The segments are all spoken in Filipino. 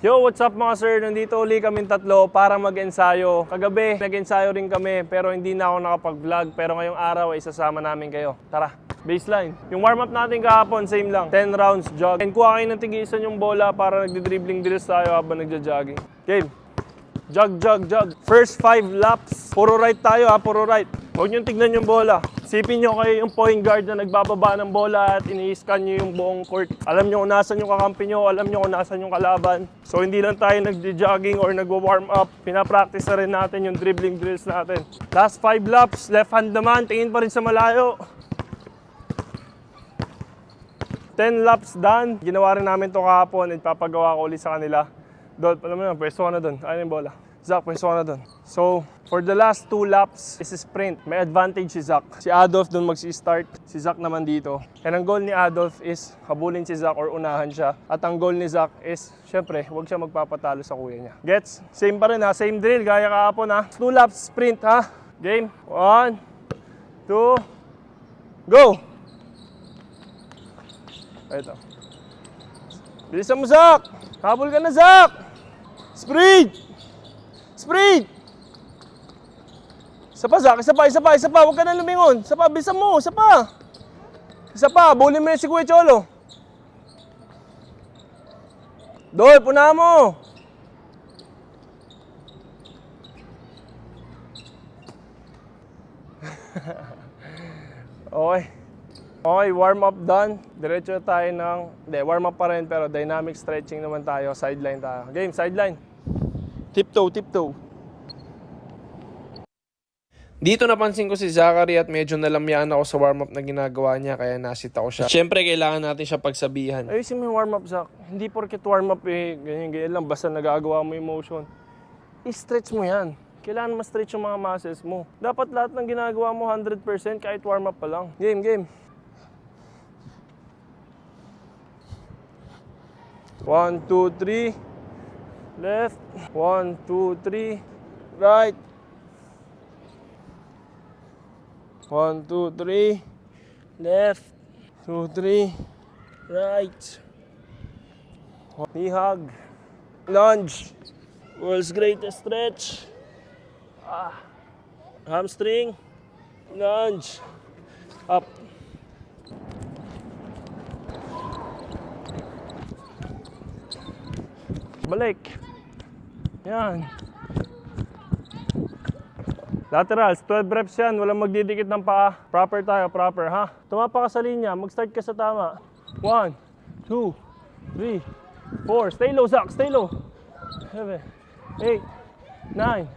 Yo, what's up mga sir? Nandito uli kaming tatlo para mag-ensayo. Kagabi, nag-ensayo rin kami pero hindi na ako nakapag-vlog. Pero ngayong araw ay isasama namin kayo. Tara, baseline. Yung warm-up natin kahapon, same lang. 10 rounds jog. And kuha kayo ng tigisan yung bola para nagdi-dribbling drills tayo habang nagja-jogging. Game. Jog, jog, jog. First 5 laps. Puro right tayo ha, puro right. Huwag nyo tignan yung bola. Sipin nyo kayo yung point guard na nagbababa ng bola at ini-scan nyo yung buong court. Alam nyo kung nasan yung kakampi nyo, alam nyo kung nasan yung kalaban. So hindi lang tayo nagdi-jogging or nagwa-warm up. Pinapractice na rin natin yung dribbling drills natin. Last 5 laps, left hand naman, tingin pa rin sa malayo. 10 laps done. Ginawa rin namin to kahapon at papagawa ko ulit sa kanila. Dol, alam mo na, pwesto ka na doon. Ayun yung bola. Zach, pwesto ka na doon. So, for the last 2 laps is sprint. May advantage si Zach. Si Adolf doon magsi-start. Si Zach naman dito. And ang goal ni Adolf is habulin si Zach or unahan siya. At ang goal ni Zach is, syempre, huwag siya magpapatalo sa kuya niya. Gets? Same pa rin ha. Same drill. Gaya kahapon ha. 2 laps sprint ha. Game. 1, 2, go! Ito. Bilisan mo, Zach! Habol ka na, Zach! Sprint! Sprint! Isa pa, Zach. Isa pa. Huwag ka na lumingon. Isa pa, bilisan mo. Isa pa. Isa pa. Bulin mo yun si Kuya Cholo. Dol, puna mo. Okay. Okay, warm up done. Diretso tayo ng... Hindi, warm up pa rin pero dynamic stretching naman tayo. Sideline tayo. Game, sideline. Tiptoe, tiptoe. Dito napansin ko si Zachary at medyo nalamyaan ako sa warm-up na ginagawa niya kaya nasit ako siya. Siyempre, kailangan natin siya pagsabihan. Ayusin mo yung warm-up, Zach. Hindi porket warm-up ganyan lang. Basta nagagawa mo yung motion. I-stretch mo yan. Kailangan ma-stretch yung mga muscles mo. Dapat lahat ng ginagawa mo 100% kahit warm-up pa lang. Game, game. 1, 2, 3. Left. 1, 2, 3. Right. 1, 2, 3. Left. 2, 3. Right. Knee hug. Lunge. World's greatest stretch. Hamstring. Lunge. Up. Balik. Yan. Laterals, 12 reps yan. Walang magdidikit ng paa. Proper tayo, proper ha. Tumapa ka sa linya, mag-start ka sa tama. 1, 2, 3, 4. Stay low, Zach. Stay low. 7, 8, 9,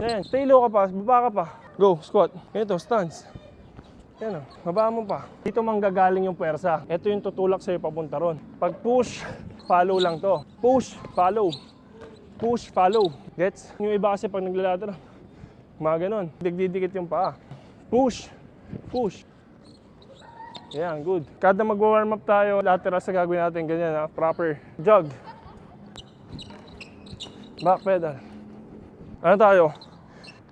10. Stay low ka pa, baba ka pa. Go, squat. Ito, stance. Yan o, baba mo pa. Dito manggagaling yung puwersa. Ito yung tutulak sa'yo papunta ron. Pag push, follow lang to. Push, follow. Push, follow. Gets? Yung iba kasi pag naglalaro, mga ganon. Digdidikit yung paa. Push, push. Yan, good. Kada mag-warm up tayo, lateral sa gagawin natin, ganyan ha. Proper. Jog. Back pedal. Ano tayo?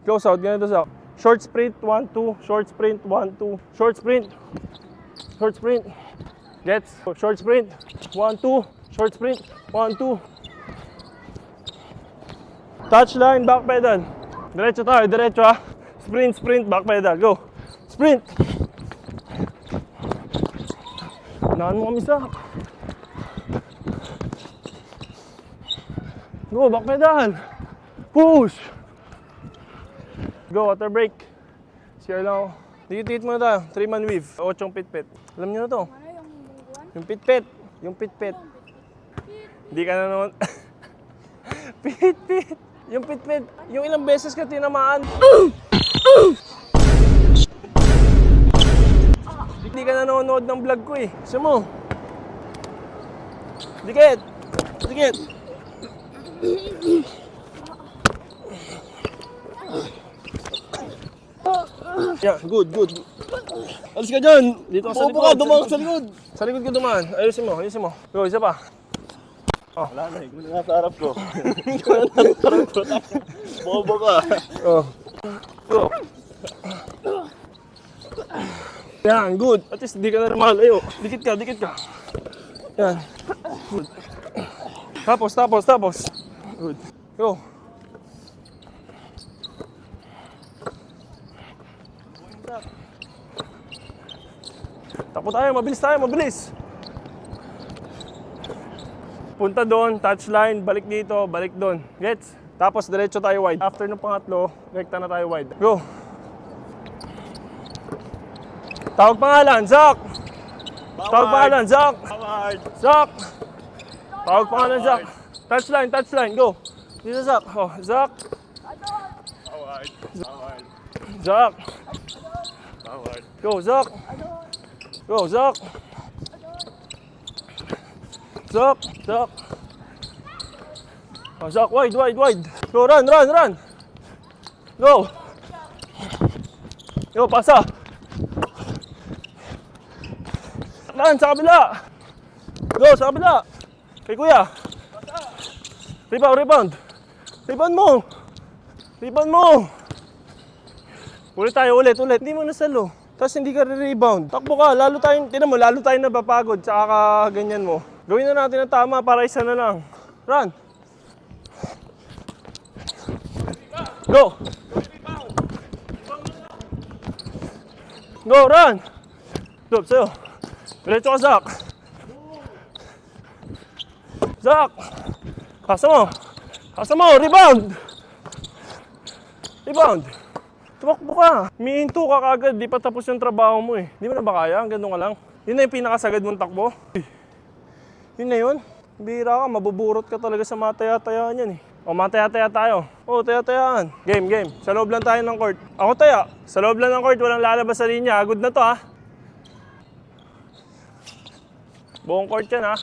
Close out, ganito sa short sprint, 1, 2. Short sprint, 1, 2. Short sprint. Short sprint. Gets? Short sprint, 1, 2. Short sprint, 1, 2. Touchline, back pedal. Diretso tayo, diretso ha. Sprint, sprint, back pedal. Go. Sprint. Unahan mo kami, Zach. Go, back pedal. Push. Go, water break. Share lang ako. Dikit-dikit muna tayo. 3-man weave. 8 pit-pit. Alam nyo na to. Yung pit-pit. Yung pit-pit. Hindi ka na naman. Pit-pit. Yung pit-pit. Yung ilang beses ka tinamaan. Hindi ka na nanonood ng vlog ko eh. Gusto mo? Dikit. Dikit. Yeah, good, good. Alis ka dyan. Dito ka sa likod. Dumaan sa likod. Sa likod ka dumaan. Ayusin mo, ayusin mo. Go, isa pa. Oh. Wala na eh. Kung nasa harap ko. Kung nasa harap ko. Bobo ka. Oh. Go. Yan, good. At least di ka na malayo. Dikit ka, dikit ka. Yan. Good. Tapos. Good. Go. Takbo tayo, mabilis. Punta doon, touchline, balik dito, balik doon. Gets? Tapos diretso tayo wide. After ng pangatlo, rekta na tayo wide. Go. Tawag pangalan, Zach. Tawag pangalan, Zach. Zach. Tawag pangalan, Zach. Touchline, go. Dito, Zach. Oh, Zach. Zach. Go, Zach. Go, Zach. Zach. Oh, Zach, wide. Go, run. Go. Go, pasa. Run, sa kabila. Go, sa kabila. Kay kuya. Rebound. Rebound mo. Ulit. Hindi mo nasalo. Tapos hindi ka re-rebound. Takbo ka, lalo tayong napapagod sa ganyan mo. Gawin na natin ang tama para isa na lang. Run. Go. Go, run. Stop, sa'yo. Diretso ka, Zach. Pasa mo, rebound. Tumakbo ka. Mihinto ka kagad, di pa tapos yung trabaho mo eh. Di mo na ba kaya? Ganun ka lang. Yun na yung pinakasagad mong takbo. Yun na yun. Bira ka, mabuburot ka talaga sa mataya-tayaan yan eh. O, mataya-taya tayo. O, taya-tayaan. Game. Sa loob lang tayo ng court. Ako taya. Sa loob lang ng court, walang lalabas sa linya. Good na to ha. Buong court yan ha.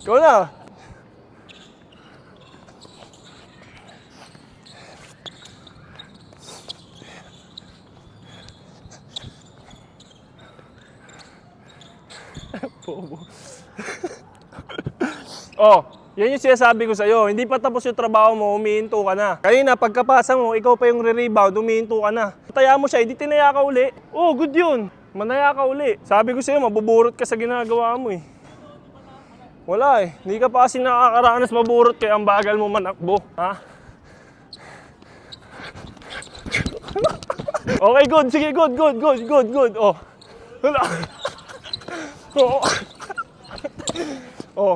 Ikaw na. Oh, yan yung sinasabi ko sa'yo. Hindi pa tapos yung trabaho mo, humihinto ka na. Kanina, pagkapasa mo, ikaw pa yung re-rebound, humihinto ka na. Taya mo siya, hindi tinaya ka uli. Oh, good yun. Manaya ka uli. Sabi ko sa'yo, mabuburot ka sa ginagawa mo eh. Wala eh. Hindi ka pa kasi nakakaranas maburot kaya ang bagal mo manakbo. Ha? Okay, good. Sige, good. Oh. Wala. Oh. Oh.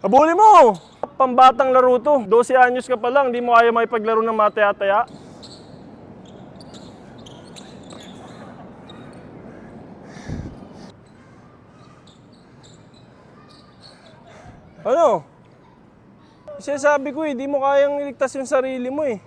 Habulin mo! Pambatang laro to. 12 anyos ka pa lang, di mo kaya makipaglaro ng mataya-taya. Ano? Sinasabi ko eh, di mo kayang iligtas yung sarili mo eh.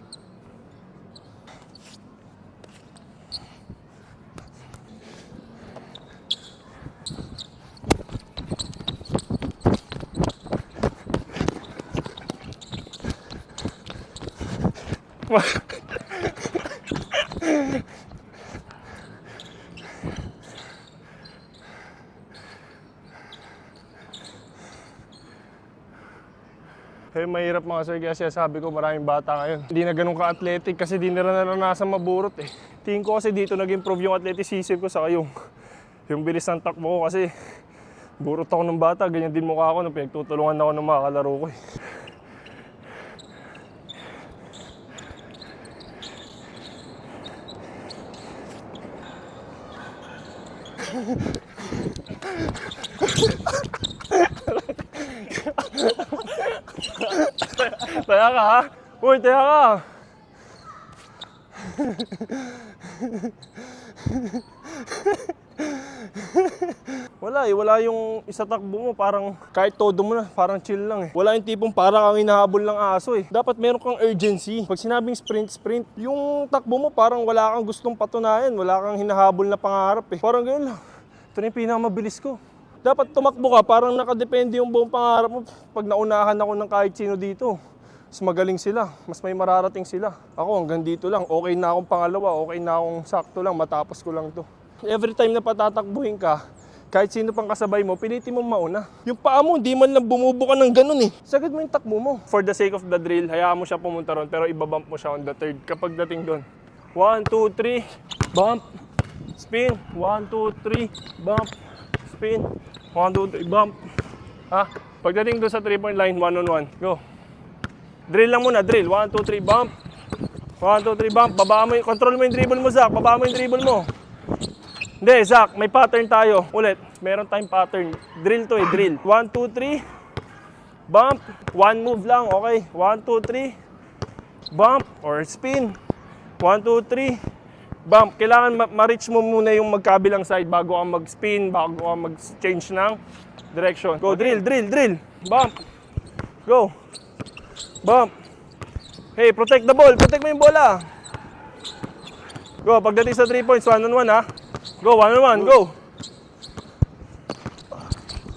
Eh, mahirap mga sir, kaya sabi ko maraming bata ngayon. Hindi na ganun ka-athletic kasi di nila naranasan maburot eh. Tingin ko kasi dito nag-improve yung athleticism ko sa yung bilis ng takbo ko kasi burot ako ng bata, ganyan din mukha ako nung pinagtutulungan ako ng mga kalaro ko eh. Taya ka ha? Uy, taya ka! Wala yung isa takbo mo, parang kahit todo mo na, parang chill lang eh. Wala yung tipong parang kang hinahabol ng aso eh. Dapat meron kang urgency. Pag sinabing sprint, yung takbo mo parang wala kang gustong patunayan, wala kang hinahabol na pangarap eh. Parang gano'n lang. Ito na yung pinakamabilis ko. Dapat tumakbo ka, parang nakadepende yung buong pangarap mo. Pag naunahan ako ng kahit sino dito, mas magaling sila, mas may mararating sila. Ako hanggang dito lang, okay na akong pangalawa, okay na akong sakto lang, matapos ko lang to. Every time na patatakbuhin ka, kahit sino pang kasabay mo, pilitin mo mauna. Yung paa mo, di man lang bumubuka ng ganun eh. Sagad mo yung takbo mo. For the sake of the drill, hayaan mo siya pumunta ron, pero ibabump mo siya on the third kapag dating doon. 1, 2, 3, bump, spin, 1, 2, 3, bump, spin, 1, 2, 3, bump. Ha? Pagdating doon sa 3-point line, 1-on-1, go. Drill lang muna, drill. 1, 2, 3, bump. 1, 2, 3, bump. Babaan mo yung, control mo yung dribble mo, Zach. Babaan mo yung dribble mo. Hindi, Zach, may pattern tayo. Ulit, meron tayong pattern. Drill to eh, drill. 1, 2, 3, bump. One move lang, okay. 1, 2, 3, bump or spin. 1, 2, 3, bump. Kailangan ma-reach mo muna yung magkabilang side bago ka mag-spin, bago ka mag-change ng direction. Go, drill, drill, drill. Bump. Go. Bump. Hey, protect the ball. Protect mo yung bola. Go, pagdating sa 3 points, 1-on-1 ha. Go, 1-on-1, go.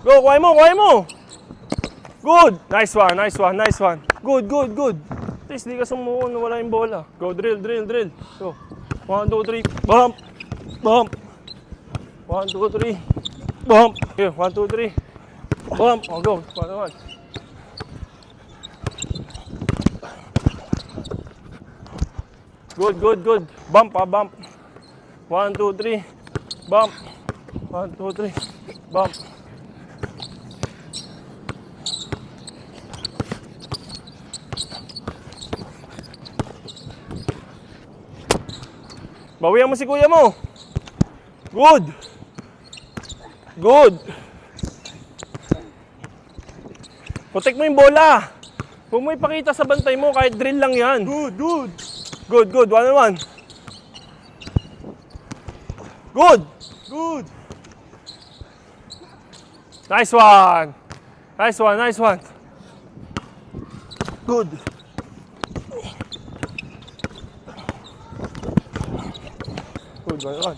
Go, kuhay mo, kuhay mo. Good. Nice one, nice one, nice one. Good, good, good. At least di ka sumuko na wala yung bola. Go, drill, drill, drill. Go. 1, 2, 3, bump. Bump. 1, 2, 3, bump. Okay, 1, 2, 3, bump. Oh, go, 1-on-1. Good, good, good. Bump, bump. 1, 2, 3, bump. 1, 2, 3, bump. Bawian mo si kuya mo. Good. Good. Protect mo yung bola. Huwag mo ipakita sa bantay mo kahit drill lang yan. Good, good. Good, good. 1-on-1. Good. Good. Nice one. Nice one, nice one. Good. Good, 1-on-1.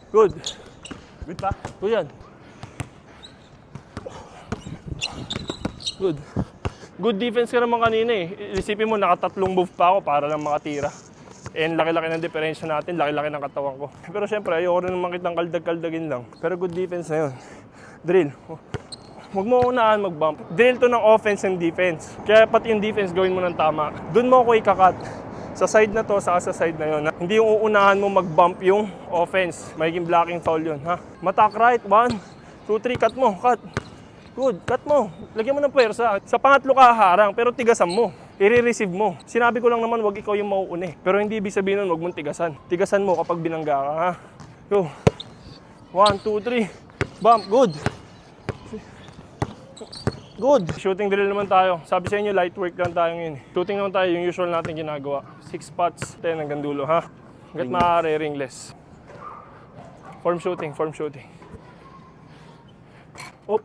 Good. Good pa? Good yan. Good. Good defense ka naman kanina eh. Isipin mo, nakatatlong move pa ako para lang makatira. And laki-laki ng diferensya natin, laki-laki ng katawan ko. Pero syempre, ayoko rin naman kitang kaldag-kaldagin lang. Pero good defense na yun. Drill. Huwag mo unahan mag-bump. Drill to ng offense and defense. Kaya pati yung defense gawin mo ng tama. Doon mo ako ikakat. Sa side na to, saka sa side na yun. Ha? Hindi yung uunahan mo mag-bump yung offense. Magiging blocking foul yun. Ha? Matak right. 1, 2, 3. Cut mo. Cut. Good. Cut mo. Lagyan mo ng puwersa. Sa pangatlo ka harang, pero tigasan mo. I-receive mo. Sinabi ko lang naman, wag ikaw yung mauuna. Pero hindi ibig sabihin nun, wag mong tigasan. Tigasan mo kapag binangga ka. Ha? Go. 1, 2, 3. Bump. Good. Good. Shooting drill naman tayo. Sabi sa inyo, light work lang tayo ngayon. Shooting naman tayo, yung usual natin ginagawa. 6 spots, 10 hanggang dulo, ha? Hanggat maaari, ringless. Form shooting, form shooting. Oh.